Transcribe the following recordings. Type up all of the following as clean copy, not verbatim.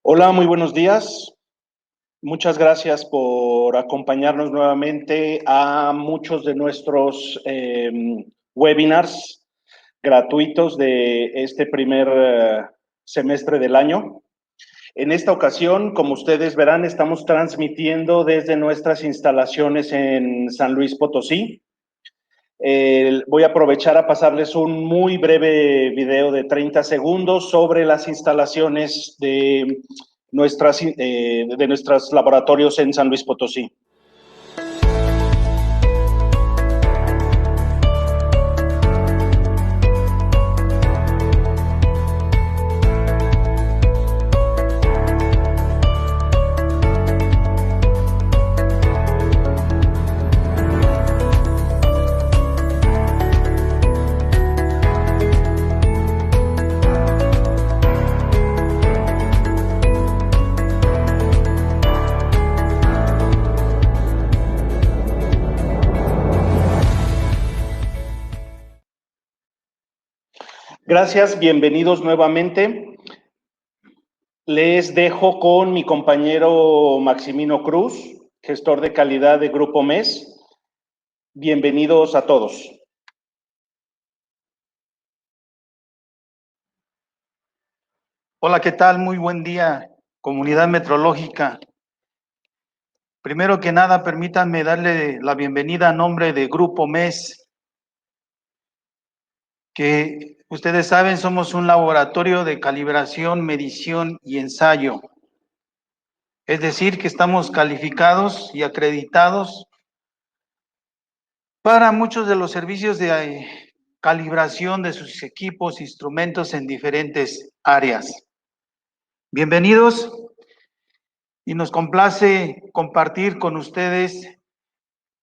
Hola, muy buenos días. Muchas gracias por acompañarnos nuevamente a muchos de nuestros webinars gratuitos de este primer semestre del año. En esta ocasión, como ustedes verán, estamos transmitiendo desde nuestras instalaciones en San Luis Potosí. Voy a aprovechar a pasarles un muy breve video de 30 segundos sobre las instalaciones de nuestros laboratorios en San Luis Potosí. Gracias, bienvenidos nuevamente. Les dejo con mi compañero Maximino Cruz, gestor de calidad de Grupo MES. Bienvenidos a todos. Hola, ¿qué tal? Muy buen día, comunidad metrológica. Primero que nada, permítanme darle la bienvenida a nombre de Grupo MES, que ustedes saben, somos un laboratorio de calibración, medición y ensayo. Es decir, que estamos calificados y acreditados para muchos de los servicios de calibración de sus equipos, instrumentos en diferentes áreas. Bienvenidos. Y nos complace compartir con ustedes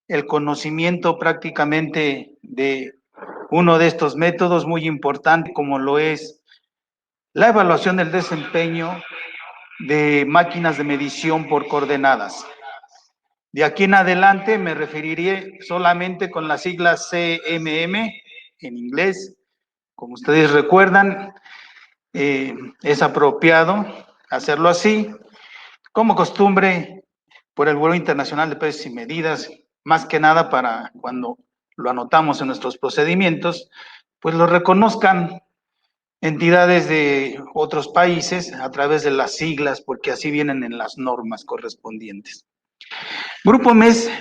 el conocimiento prácticamente de uno de estos métodos muy importante, como lo es la evaluación del desempeño de máquinas de medición por coordenadas. De aquí en adelante me referiré solamente con las siglas CMM en inglés. Como ustedes recuerdan, es apropiado hacerlo así. Como costumbre, por el Buró Internacional de Pesos y Medidas, más que nada para cuando lo anotamos en nuestros procedimientos, pues lo reconozcan entidades de otros países a través de las siglas, porque así vienen en las normas correspondientes. Grupo MES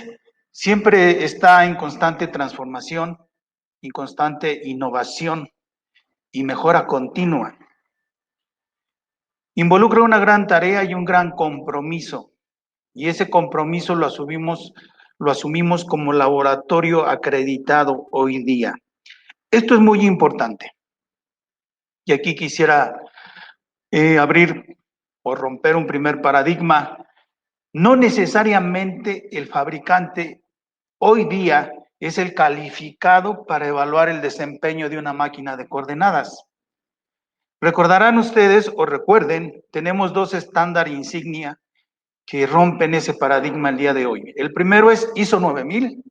siempre está en constante transformación, en constante innovación y mejora continua. Involucra una gran tarea y un gran compromiso. Y ese compromiso lo asumimos como laboratorio acreditado hoy día. Esto es muy importante. Y aquí quisiera abrir o romper un primer paradigma. No necesariamente el fabricante hoy día es el calificado para evaluar el desempeño de una máquina de coordenadas. Recordarán ustedes o recuerden, tenemos dos estándares insignia que rompen ese paradigma el día de hoy. El primero es ISO 9000,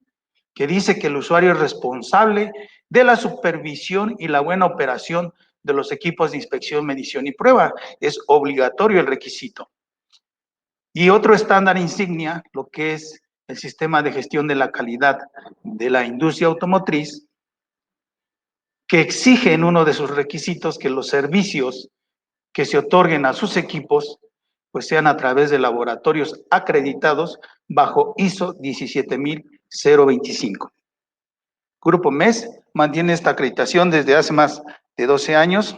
que dice que el usuario es responsable de la supervisión y la buena operación de los equipos de inspección, medición y prueba. Es obligatorio el requisito. Y otro estándar insignia, lo que es el sistema de gestión de la calidad de la industria automotriz, que exige en uno de sus requisitos que los servicios que se otorguen a sus equipos pues sean a través de laboratorios acreditados bajo ISO 17025. Grupo MES mantiene esta acreditación desde hace más de 12 años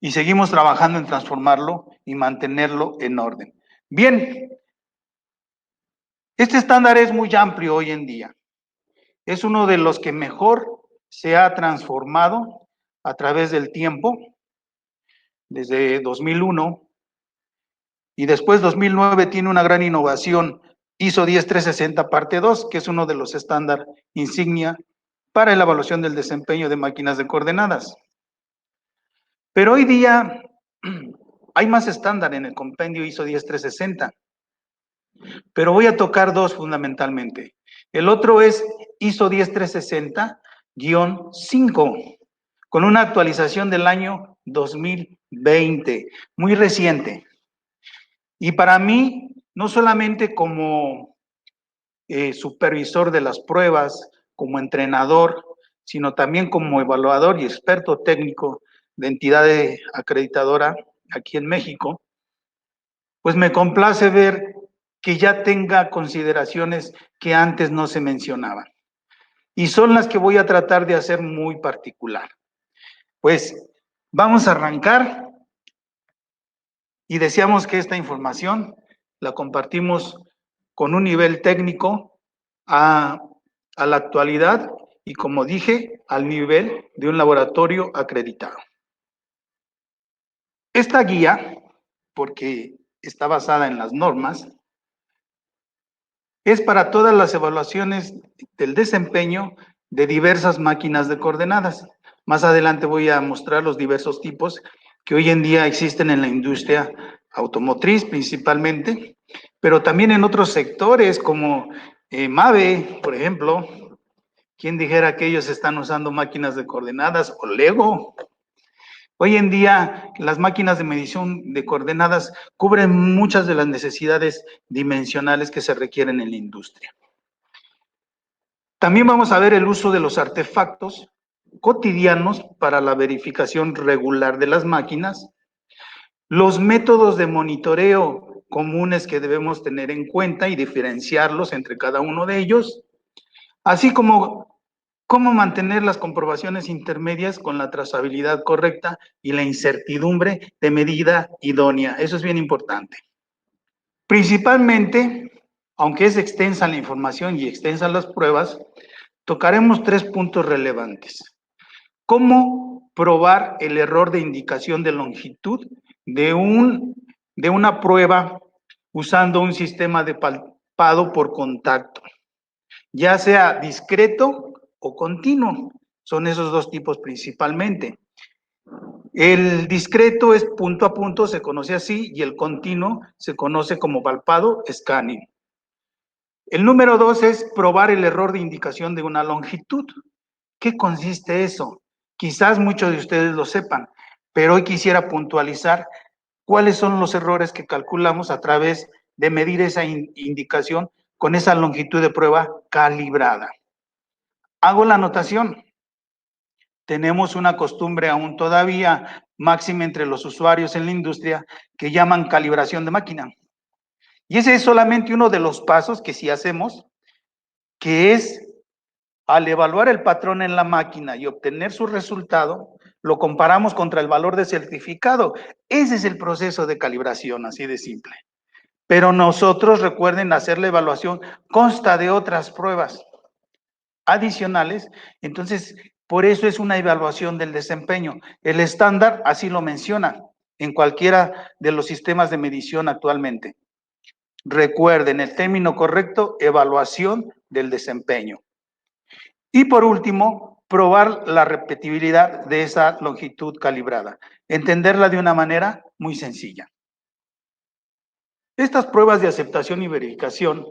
y seguimos trabajando en transformarlo y mantenerlo en orden. Bien, este estándar es muy amplio hoy en día. Es uno de los que mejor se ha transformado a través del tiempo, desde 2001, y después 2009 tiene una gran innovación, ISO 10360 parte 2, que es uno de los estándares insignia para la evaluación del desempeño de máquinas de coordenadas. Pero hoy día hay más estándar en el compendio ISO 10360, pero voy a tocar dos fundamentalmente. El otro es ISO 10360-5, con una actualización del año 2020, muy reciente. Y para mí, no solamente como supervisor de las pruebas, como entrenador, sino también como evaluador y experto técnico de entidad acreditadora aquí en México, pues me complace ver que ya tenga consideraciones que antes no se mencionaban. Y son las que voy a tratar de hacer muy particular. Pues vamos a arrancar y deseamos que esta información la compartimos con un nivel técnico a la actualidad y, como dije, al nivel de un laboratorio acreditado. Esta guía, porque está basada en las normas, es para todas las evaluaciones del desempeño de diversas máquinas de coordenadas. Más adelante voy a mostrar los diversos tipos que hoy en día existen en la industria automotriz principalmente, pero también en otros sectores como MAVE, por ejemplo. ¿Quién dijera que ellos están usando máquinas de coordenadas o Lego? Hoy en día las máquinas de medición de coordenadas cubren muchas de las necesidades dimensionales que se requieren en la industria. También vamos a ver el uso de los artefactos cotidianos para la verificación regular de las máquinas, los métodos de monitoreo comunes que debemos tener en cuenta y diferenciarlos entre cada uno de ellos, así como cómo mantener las comprobaciones intermedias con la trazabilidad correcta y la incertidumbre de medida idónea. Eso es bien importante. Principalmente, aunque es extensa la información y extensas las pruebas, tocaremos 3 puntos relevantes. ¿Cómo probar el error de indicación de longitud de una prueba usando un sistema de palpado por contacto, ya sea discreto o continuo? Son esos dos tipos principalmente. El discreto es punto a punto, se conoce así, y el continuo se conoce como palpado, scanning. El número 2 es probar el error de indicación de una longitud. ¿Qué consiste eso? Quizás muchos de ustedes lo sepan, pero hoy quisiera puntualizar cuáles son los errores que calculamos a través de medir esa indicación con esa longitud de prueba calibrada. Hago la anotación. Tenemos una costumbre aún todavía máxima entre los usuarios en la industria que llaman calibración de máquina. Y ese es solamente uno de los pasos que sí hacemos, que es al evaluar el patrón en la máquina y obtener su resultado, lo comparamos contra el valor de certificado. Ese es el proceso de calibración, así de simple. Pero nosotros, recuerden, hacer la evaluación consta de otras pruebas adicionales, entonces por eso es una evaluación del desempeño. El estándar así lo menciona en cualquiera de los sistemas de medición actualmente. Recuerden, el término correcto, evaluación del desempeño. Y por último, probar la repetibilidad de esa longitud calibrada. Entenderla de una manera muy sencilla. Estas pruebas de aceptación y verificación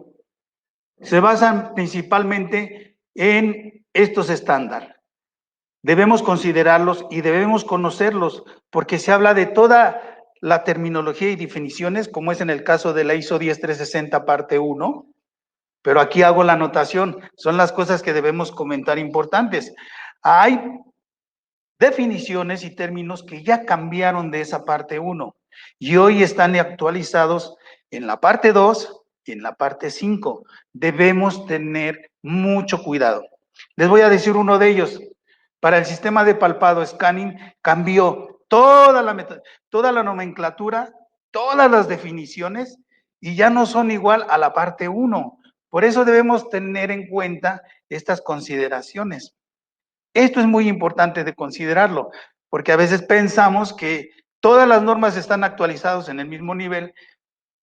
se basan principalmente en estos estándares. Debemos considerarlos y debemos conocerlos porque se habla de toda la terminología y definiciones, como es en el caso de la ISO 10360 parte 1, pero aquí hago la anotación, son las cosas que debemos comentar importantes. Hay definiciones y términos que ya cambiaron de esa parte 1 y hoy están actualizados en la parte 2 y en la parte 5. Debemos tener mucho cuidado. Les voy a decir uno de ellos. Para el sistema de palpado scanning cambió toda la nomenclatura, todas las definiciones y ya no son igual a la parte 1. Por eso debemos tener en cuenta estas consideraciones. Esto es muy importante de considerarlo, porque a veces pensamos que todas las normas están actualizadas en el mismo nivel,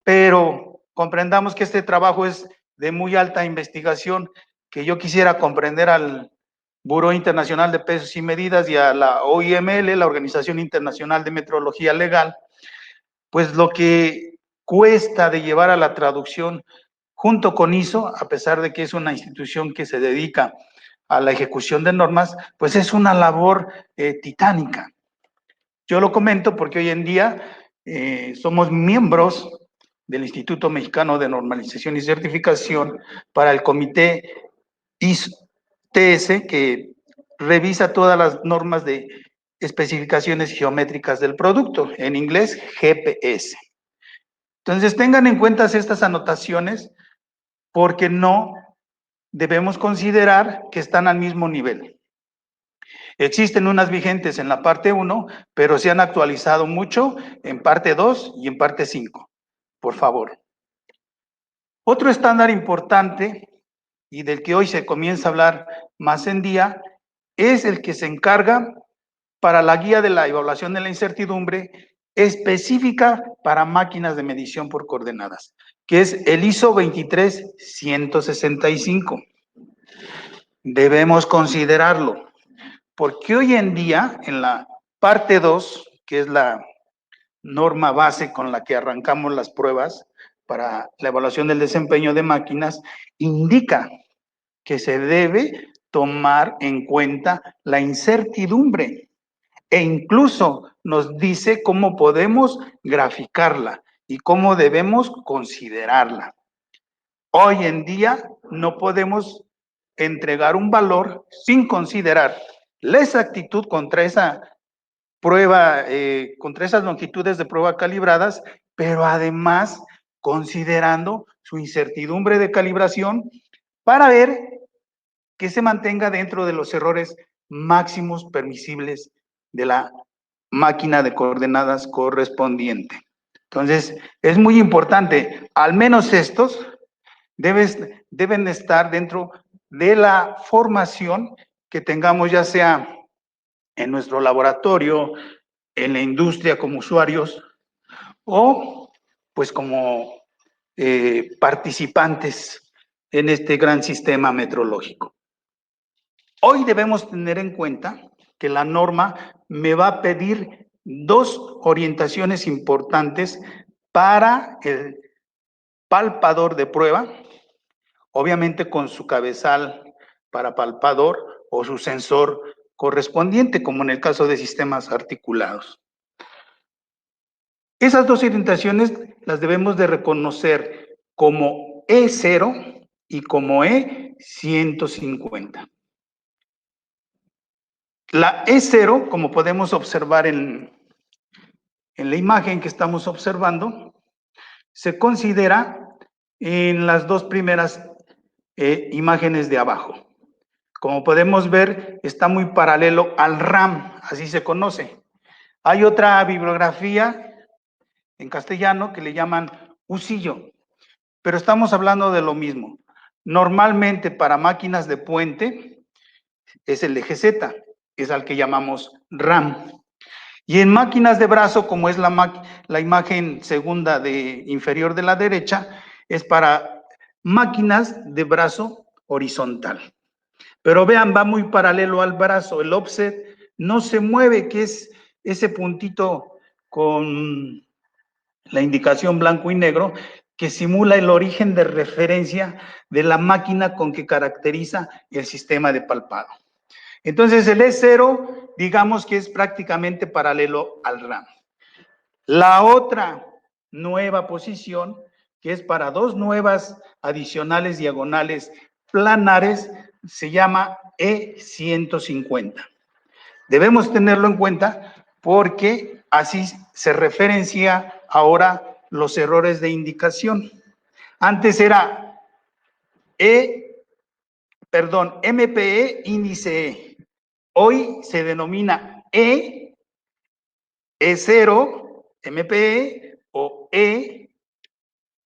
pero comprendamos que este trabajo es de muy alta investigación, que yo quisiera comprender al Buró Internacional de Pesos y Medidas y a la OIML, la Organización Internacional de Metrología Legal, pues lo que cuesta de llevar a la traducción junto con ISO, a pesar de que es una institución que se dedica a la ejecución de normas, pues es una labor titánica. Yo lo comento porque hoy en día somos miembros del Instituto Mexicano de Normalización y Certificación para el Comité ISO-TS, que revisa todas las normas de especificaciones geométricas del producto, en inglés GPS. Entonces tengan en cuenta estas anotaciones porque no debemos considerar que están al mismo nivel. Existen unas vigentes en la parte 1, pero se han actualizado mucho en parte 2 y en parte 5. Por favor. Otro estándar importante y del que hoy se comienza a hablar más en día es el que se encarga para la guía de la evaluación de la incertidumbre específica para máquinas de medición por coordenadas, que es el ISO 23165. Debemos considerarlo, porque hoy en día, en la parte 2, que es la norma base con la que arrancamos las pruebas para la evaluación del desempeño de máquinas, indica que se debe tomar en cuenta la incertidumbre e incluso nos dice cómo podemos graficarla y cómo debemos considerarla. Hoy en día no podemos entregar un valor sin considerar la exactitud contra esa prueba, contra esas longitudes de prueba calibradas, pero además considerando su incertidumbre de calibración para ver que se mantenga dentro de los errores máximos permisibles de la máquina de coordenadas correspondiente. Entonces, es muy importante, al menos estos deben estar dentro de la formación que tengamos, ya sea en nuestro laboratorio, en la industria como usuarios o pues como participantes en este gran sistema metrológico. Hoy debemos tener en cuenta que la norma me va a pedir dos orientaciones importantes para el palpador de prueba, obviamente con su cabezal para palpador o su sensor correspondiente, como en el caso de sistemas articulados. Esas dos orientaciones las debemos de reconocer como E0 y como E150. La E0, como podemos observar en la imagen que estamos observando, se considera en las dos primeras imágenes de abajo. Como podemos ver, está muy paralelo al RAM, así se conoce. Hay otra bibliografía en castellano que le llaman usillo, pero estamos hablando de lo mismo. Normalmente para máquinas de puente es el eje Z, es al que llamamos RAM. Y en máquinas de brazo, como es la imagen segunda inferior de la derecha, es para máquinas de brazo horizontal. Pero vean, va muy paralelo al brazo, el offset no se mueve, que es ese puntito con la indicación blanco y negro, que simula el origen de referencia de la máquina con que caracteriza el sistema de palpado. Entonces el E0, digamos que es prácticamente paralelo al RAM. La otra nueva posición, que es para dos nuevas adicionales diagonales planares, se llama E150. Debemos tenerlo en cuenta porque así se referencia ahora los errores de indicación. Antes era MPE índice E. Hoy se denomina E0 MPE o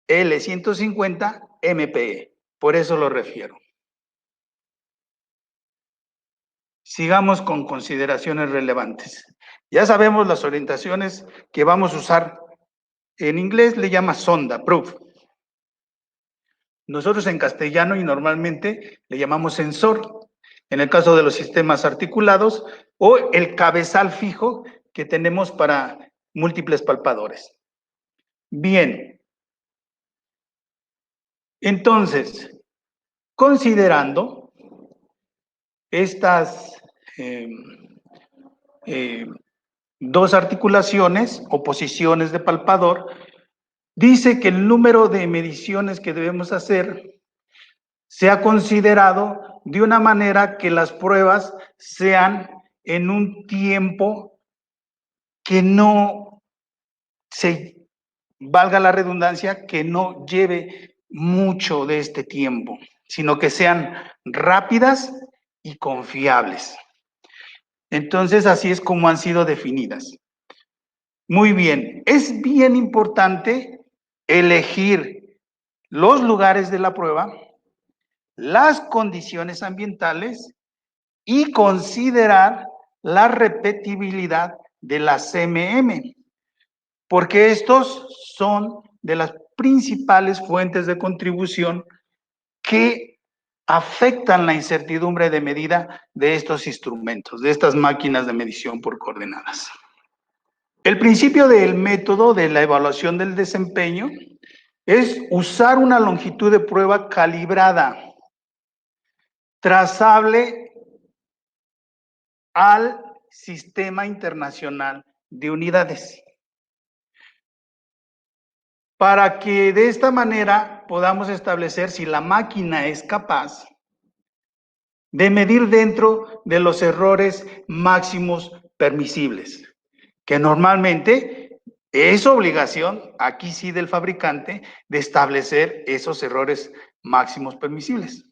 L150 MPE. Por eso lo refiero. Sigamos con consideraciones relevantes. Ya sabemos las orientaciones que vamos a usar. En inglés le llama sonda, proof. Nosotros en castellano y normalmente le llamamos sensor, en el caso de los sistemas articulados, o el cabezal fijo que tenemos para múltiples palpadores. Bien. Entonces, considerando estas dos articulaciones o posiciones de palpador, dice que el número de mediciones que debemos hacer sea considerado de una manera que las pruebas sean en un tiempo que no se, valga la redundancia, que no lleve mucho de este tiempo, sino que sean rápidas y confiables. Entonces, así es como han sido definidas. Muy bien, es bien importante elegir los lugares de la prueba, las condiciones ambientales y considerar la repetibilidad de la CMM, porque estos son de las principales fuentes de contribución que afectan la incertidumbre de medida de estos instrumentos, de estas máquinas de medición por coordenadas. El principio del método de la evaluación del desempeño es usar una longitud de prueba calibrada, trazable al Sistema Internacional de Unidades, para que de esta manera podamos establecer si la máquina es capaz de medir dentro de los errores máximos permisibles, que normalmente es obligación, aquí sí del fabricante, de establecer esos errores máximos permisibles.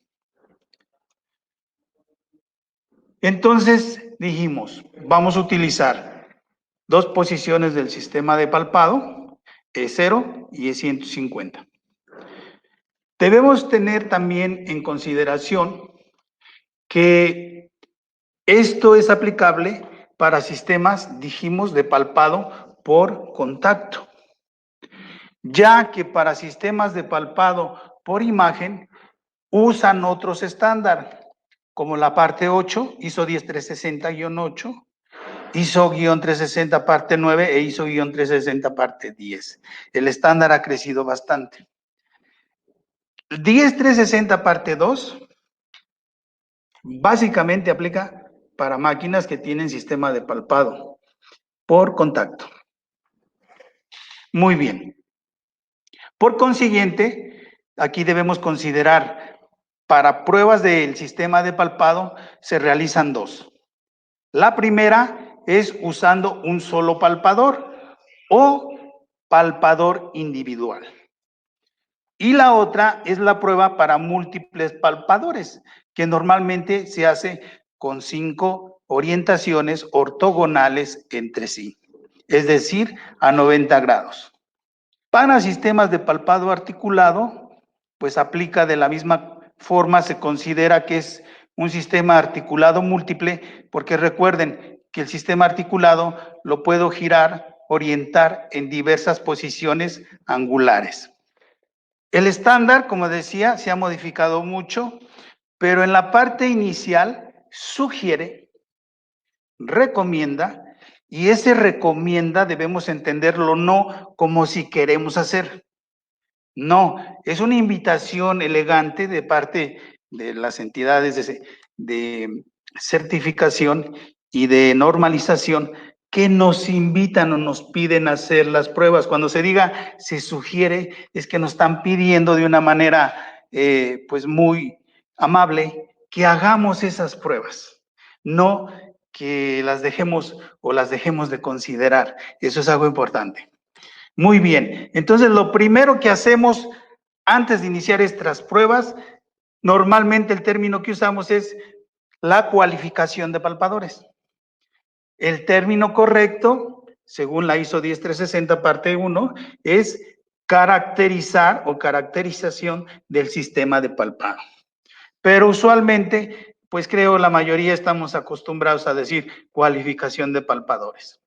Entonces dijimos, vamos a utilizar dos posiciones del sistema de palpado, E0 y E150. Debemos tener también en consideración que esto es aplicable para sistemas, dijimos, de palpado por contacto, ya que para sistemas de palpado por imagen usan otros estándares, como la parte 8, ISO 10360-8, ISO-360 parte 9 e ISO-360 parte 10. El estándar ha crecido bastante. 10360 parte 2 básicamente aplica para máquinas que tienen sistema de palpado por contacto. Muy bien. Por consiguiente, aquí debemos considerar, para pruebas del sistema de palpado se realizan dos. La primera es usando un solo palpador o palpador individual. Y la otra es la prueba para múltiples palpadores, que normalmente se hace con 5 orientaciones ortogonales entre sí, es decir, a 90 grados. Para sistemas de palpado articulado, pues aplica de la misma forma, se considera que es un sistema articulado múltiple, porque recuerden que el sistema articulado lo puedo girar, orientar en diversas posiciones angulares. El estándar, como decía, se ha modificado mucho, pero en la parte inicial sugiere, recomienda, y ese recomienda debemos entenderlo no como si queremos hacer. No, es una invitación elegante de parte de las entidades de certificación y de normalización que nos invitan o nos piden hacer las pruebas. Cuando se diga, se sugiere, es que nos están pidiendo de una manera pues muy amable que hagamos esas pruebas, no que las dejemos o las dejemos de considerar. Eso es algo importante. Muy bien, entonces lo primero que hacemos antes de iniciar estas pruebas, normalmente el término que usamos es la cualificación de palpadores. El término correcto, según la ISO 10360 parte 1, es caracterizar o caracterización del sistema de palpado. Pero usualmente, pues creo la mayoría estamos acostumbrados a decir cualificación de palpadores.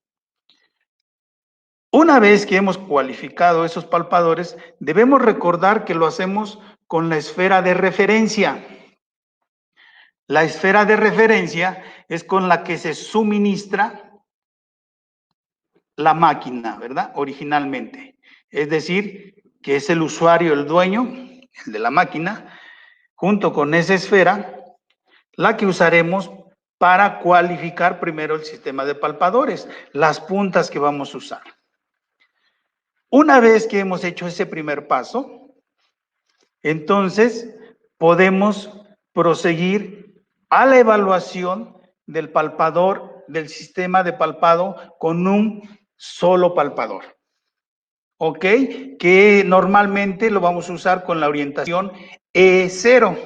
Una vez que hemos cualificado esos palpadores, debemos recordar que lo hacemos con la esfera de referencia. La esfera de referencia es con la que se suministra la máquina, ¿verdad? Originalmente. Es decir, que es el usuario, el dueño, el de la máquina, junto con esa esfera, la que usaremos para cualificar primero el sistema de palpadores, las puntas que vamos a usar. Una vez que hemos hecho ese primer paso, entonces podemos proseguir a la evaluación del palpador, del sistema de palpado con un solo palpador. ¿Ok? Que normalmente lo vamos a usar con la orientación E0.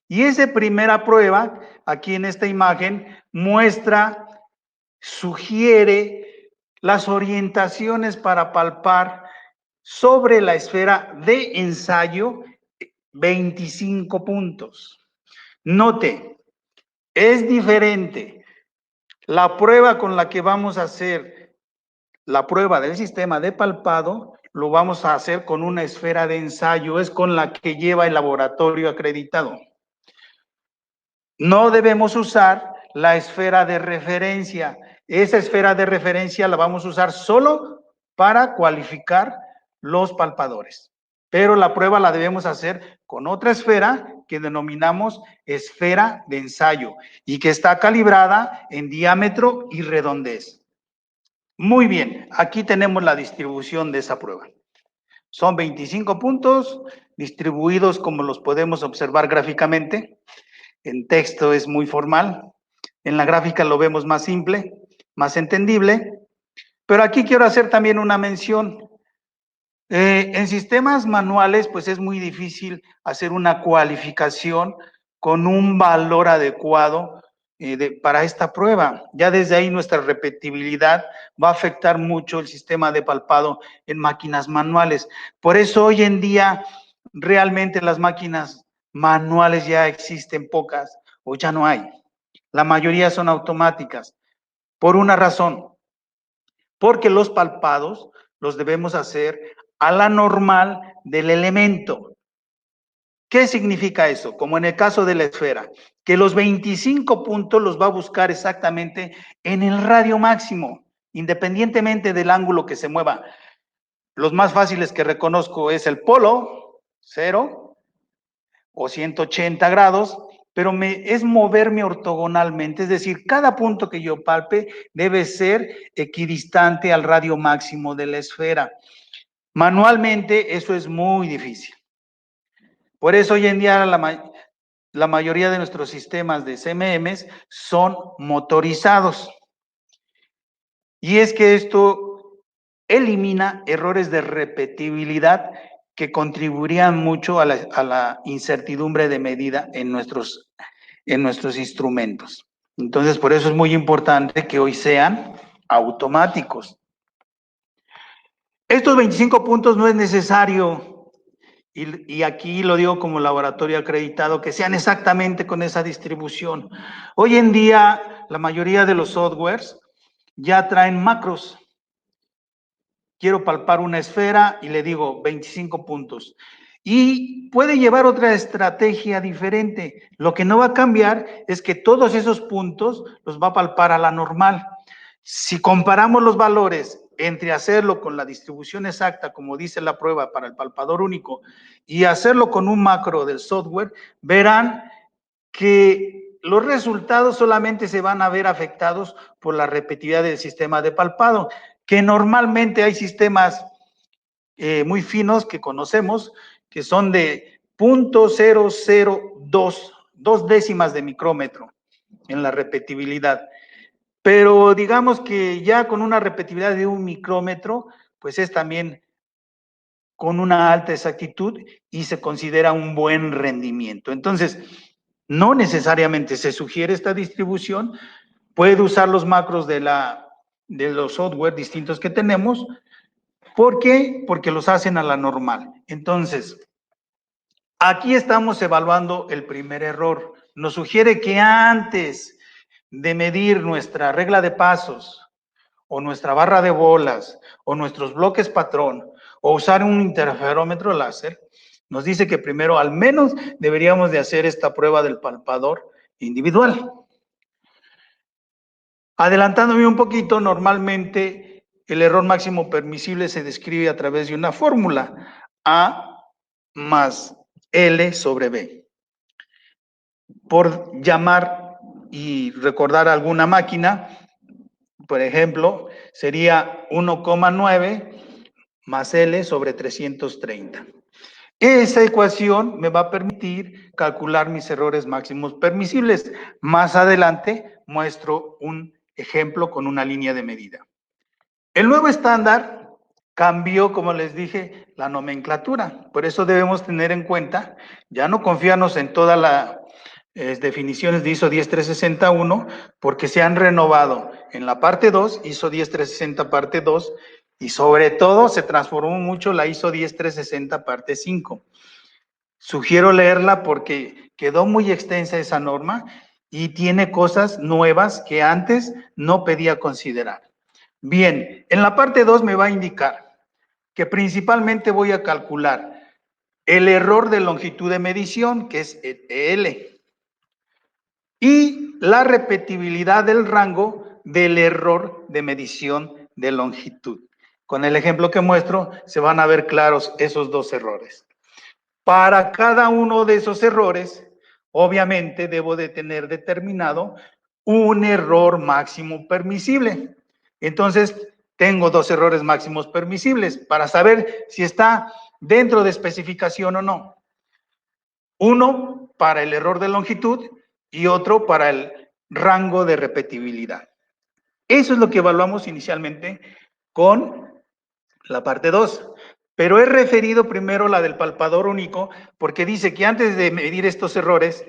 Y esa primera prueba, aquí en esta imagen, sugiere las orientaciones para palpar sobre la esfera de ensayo 25 puntos. Note, es diferente la prueba con la que vamos a hacer la prueba del sistema de palpado, lo vamos a hacer con una esfera de ensayo, es con la que lleva el laboratorio acreditado. No debemos usar la esfera de referencia. Esa esfera de referencia la vamos a usar solo para cualificar los palpadores. Pero la prueba la debemos hacer con otra esfera que denominamos esfera de ensayo y que está calibrada en diámetro y redondez. Muy bien, aquí tenemos la distribución de esa prueba. Son 25 puntos distribuidos como los podemos observar gráficamente. En texto es muy formal, en la gráfica lo vemos más simple, más entendible, pero aquí quiero hacer también una mención. En sistemas manuales, pues es muy difícil hacer una cualificación con un valor adecuado para esta prueba. Ya desde ahí nuestra repetibilidad va a afectar mucho el sistema de palpado en máquinas manuales. Por eso hoy en día realmente las máquinas manuales ya existen pocas o ya no hay. La mayoría son automáticas. Por una razón, porque los palpados los debemos hacer a la normal del elemento. ¿Qué significa eso? Como en el caso de la esfera, que los 25 puntos los va a buscar exactamente en el radio máximo, independientemente del ángulo que se mueva. Los más fáciles que reconozco es el polo, 0 o 180 grados, pero es moverme ortogonalmente, es decir, cada punto que yo palpe debe ser equidistante al radio máximo de la esfera. Manualmente eso es muy difícil. Por eso hoy en día la mayoría de nuestros sistemas de CMMs son motorizados. Y es que esto elimina errores de repetibilidad que contribuirían mucho a la incertidumbre de medida en nuestros instrumentos. Entonces, por eso es muy importante que hoy sean automáticos. Estos 25 puntos no es necesario, y aquí lo digo como laboratorio acreditado, que sean exactamente con esa distribución. Hoy en día, la mayoría de los softwares ya traen macros. Quiero palpar una esfera y le digo 25 puntos. Y puede llevar otra estrategia diferente. Lo que no va a cambiar es que todos esos puntos los va a palpar a la normal. Si comparamos los valores entre hacerlo con la distribución exacta, como dice la prueba para el palpador único, y hacerlo con un macro del software, verán que los resultados solamente se van a ver afectados por la repetibilidad del sistema de palpado, que normalmente hay sistemas muy finos que conocemos, que son de 0.002, 2 décimas de micrómetro en la repetibilidad. Pero digamos que ya con una repetibilidad de 1 micrómetro, pues es también con una alta exactitud y se considera un buen rendimiento. Entonces, no necesariamente se sugiere esta distribución, puede usar los macros de los software distintos que tenemos. ¿Por qué? Porque los hacen a la normal. Entonces, aquí estamos evaluando el primer error. Nos sugiere que antes de medir nuestra regla de pasos o nuestra barra de bolas o nuestros bloques patrón o usar un interferómetro láser, nos dice que primero al menos deberíamos de hacer esta prueba del palpador individual. Adelantándome un poquito, normalmente el error máximo permisible se describe a través de una fórmula, A más L sobre B. Por llamar y recordar alguna máquina, por ejemplo, sería 1,9 más L sobre 330. Esa ecuación me va a permitir calcular mis errores máximos permisibles. Más adelante muestro un ejemplo con una línea de medida. El nuevo estándar cambió, como les dije, la nomenclatura. Por eso debemos tener en cuenta, ya no confiarnos en todas las definiciones de ISO 10361, porque se han renovado en la parte 2, ISO 10360 parte 2, y sobre todo se transformó mucho la ISO 10360 parte 5. Sugiero leerla porque quedó muy extensa esa norma y tiene cosas nuevas que antes no pedía considerar. Bien, en la parte 2 me va a indicar que principalmente voy a calcular el error de longitud de medición, que es EL, y la repetibilidad del rango del error de medición de longitud. Con el ejemplo que muestro, se van a ver claros esos dos errores. Para cada uno de esos errores, obviamente debo de tener determinado un error máximo permisible. Entonces, tengo dos errores máximos permisibles para saber si está dentro de especificación o no. Uno para el error de longitud y otro para el rango de repetibilidad. Eso es lo que evaluamos inicialmente con la parte 2. Pero he referido primero la del palpador único porque dice que antes de medir estos errores,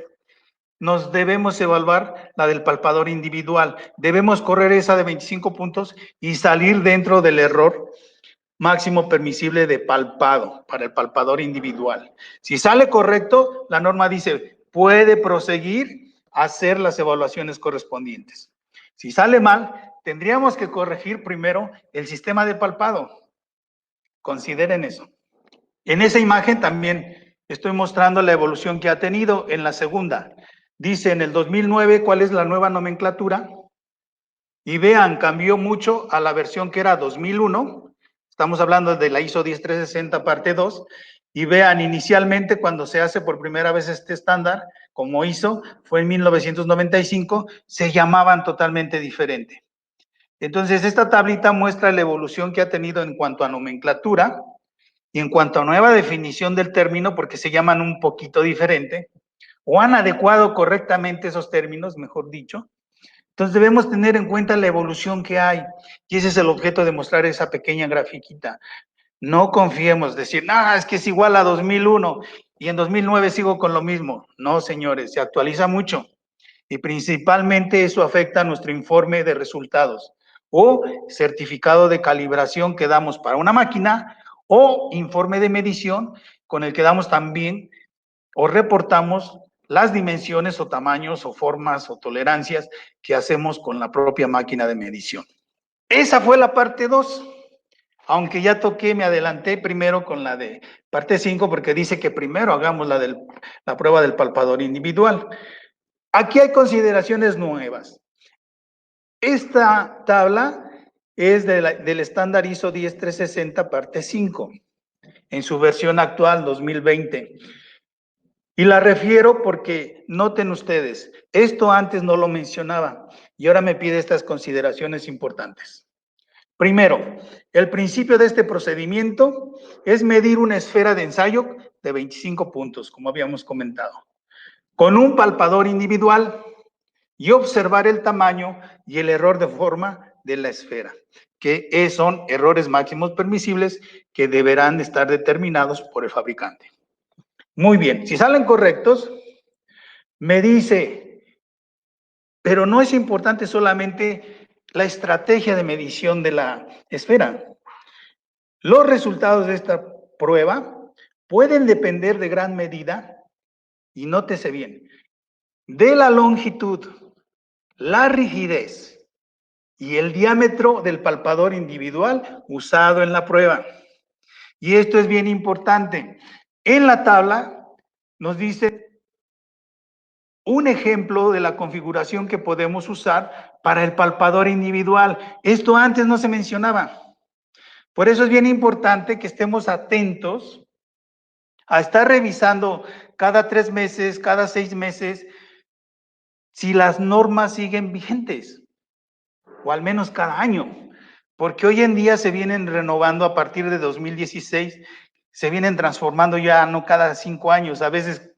nos debemos evaluar la del palpador individual. Debemos correr esa de 25 puntos y salir dentro del error máximo permisible de palpado para el palpador individual. Si sale correcto, la norma dice, puede proseguir a hacer las evaluaciones correspondientes. Si sale mal, tendríamos que corregir primero el sistema de palpado. Consideren eso. En esa imagen también estoy mostrando la evolución que ha tenido en la segunda. Dice en el 2009 cuál es la nueva nomenclatura. Y vean, cambió mucho a la versión que era 2001. Estamos hablando de la ISO 10360 parte 2. Y vean, inicialmente cuando se hace por primera vez este estándar, como ISO, fue en 1995, se llamaban totalmente diferente. Entonces, esta tablita muestra la evolución que ha tenido en cuanto a nomenclatura y en cuanto a nueva definición del término, porque se llaman un poquito diferente, o han adecuado correctamente esos términos, mejor dicho. Entonces debemos tener en cuenta la evolución que hay, y ese es el objeto de mostrar esa pequeña grafiquita. No confiemos, decir, es que es igual a 2001 y en 2009 sigo con lo mismo. No, señores, se actualiza mucho y principalmente eso afecta a nuestro informe de resultados o certificado de calibración que damos para una máquina o informe de medición con el que damos también o reportamos las dimensiones o tamaños o formas o tolerancias que hacemos con la propia máquina de medición. Esa fue la parte 2, aunque ya me adelanté primero con la de parte 5 porque dice que primero hagamos la prueba del palpador individual. Aquí hay consideraciones nuevas. Esta tabla es del estándar ISO 10360 parte 5, en su versión actual 2020. Y la refiero porque, noten ustedes, esto antes no lo mencionaba y ahora me pide estas consideraciones importantes. Primero, el principio de este procedimiento es medir una esfera de ensayo de 25 puntos, como habíamos comentado, con un palpador individual y observar el tamaño y el error de forma de la esfera, que son errores máximos permisibles que deberán estar determinados por el fabricante. Muy bien, si salen correctos, me dice, pero no es importante solamente la estrategia de medición de la esfera. Los resultados de esta prueba pueden depender de gran medida, y nótese bien, de la longitud, la rigidez y el diámetro del palpador individual usado en la prueba. Y esto es bien importante. En la tabla nos dice un ejemplo de la configuración que podemos usar para el palpador individual. Esto antes no se mencionaba. Por eso es bien importante que estemos atentos a estar revisando cada 3 meses, cada 6 meses, si las normas siguen vigentes, o al menos cada año, porque hoy en día se vienen renovando a partir de 2016, se vienen transformando ya no cada 5 años, a veces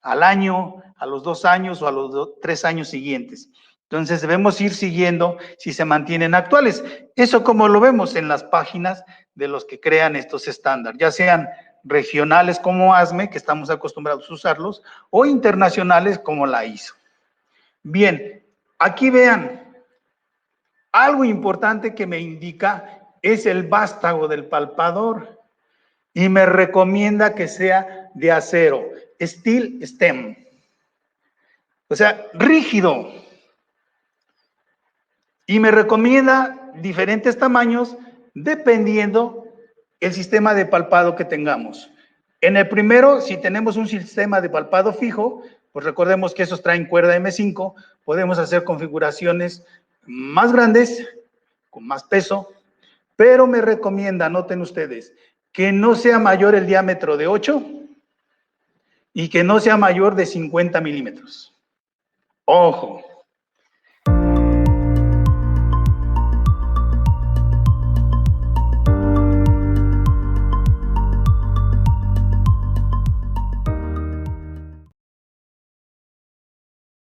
al año, a los 2 años o a los 3 años siguientes. Entonces debemos ir siguiendo si se mantienen actuales. Eso como lo vemos en las páginas de los que crean estos estándares, ya sean regionales como ASME, que estamos acostumbrados a usarlos, o internacionales como la ISO. Bien, aquí vean, algo importante que me indica es el vástago del palpador y me recomienda que sea de acero, steel stem, o sea, rígido. Y me recomienda diferentes tamaños dependiendo el sistema de palpado que tengamos. En el primero, si tenemos un sistema de palpado fijo, pues recordemos que esos traen cuerda M5, podemos hacer configuraciones más grandes, con más peso, pero me recomienda, noten ustedes, que no sea mayor el diámetro de 8 y que no sea mayor de 50 milímetros. Ojo,